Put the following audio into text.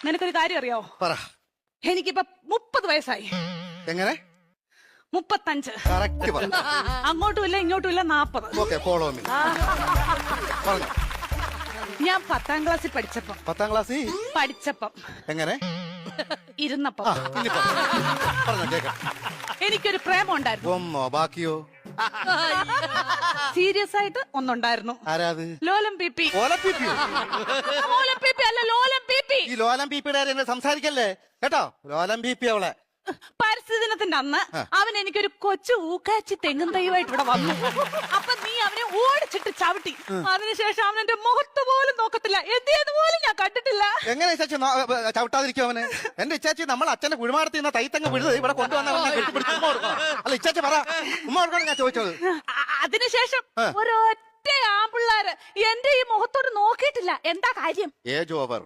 നിനക്കൊരു കാര്യം അറിയാവോ? പറ. എനിക്കിപ്പോ 30 വയസ്സായി. എങ്ങനെ? 35. കറക്റ്റ് പറ. അങ്ങോട്ടും ഇല്ല ഇങ്ങോട്ടും ഇല്ല 40. Okay, follow me. പറഞ്ഞു. ഞാൻ 10ാം ക്ലാസ്സിൽ പഠിച്ചപ്പം 10ാം ക്ലാസ്സിൽ എങ്ങനെ ഇരുന്നപ്പം ഇനി പറഞ്ഞോ കേക്കാം. എനിക്കൊരു പ്രേമം ഉണ്ടായിരുന്നു. ഒന്നോ ബാക്കിയോ? സീരിയസ് ആയിട്ട് ഒന്നുണ്ടായിരുന്നു. ആരാത്? ലോലം പിപി. ലോലം പിപിയോ? ലോലം പിപി അല്ല, ലോലം പിപി. ഈ ലോലം പിപിയുടെ കാര്യം സംസാരിക്കല്ലേ കേട്ടോ. ലോലം പിപി അവളെ. പരിസ്ഥിതി ദിനത്തിന്റെ അന്ന് അവൻ എനിക്കൊരു കൊച്ചു ഊക്കാച്ചി തെങ്ങും തൈവായിട്ട് ഇവിടെ വന്നു. അപ്പൊ നീ അവനെ ഓടിച്ചിട്ട് ചവിട്ടി. അതിനുശേഷം അവൻ എന്റെ മുഖത്ത് പോലും നോക്കത്തില്ല. എന്ത് പോലും ഞാൻ കണ്ടിട്ടില്ല. എങ്ങനെ ഇച്ചാച്ചി ചവിട്ടാതിരിക്കും അവന്? എന്റെ ഇച്ചാച്ചി നമ്മൾ അച്ഛന്റെ കുഴിമാടത്തിൽ നിന്ന് തൈത്തങ്ങ് വിഴുത് ഇവിടെ കൊണ്ടുവന്ന അല്ല ഇച്ചാച്ചി പറ. ഉമ്മ കൊടുക്കണം ഞാൻ ചോദിച്ചത്. അതിനുശേഷം ഒരൊറ്റ ആമ്പിള്ളാര് എന്റെ ഈ മുഖത്തോട് നോക്കിയിട്ടില്ല. എന്താ കാര്യം? Age over.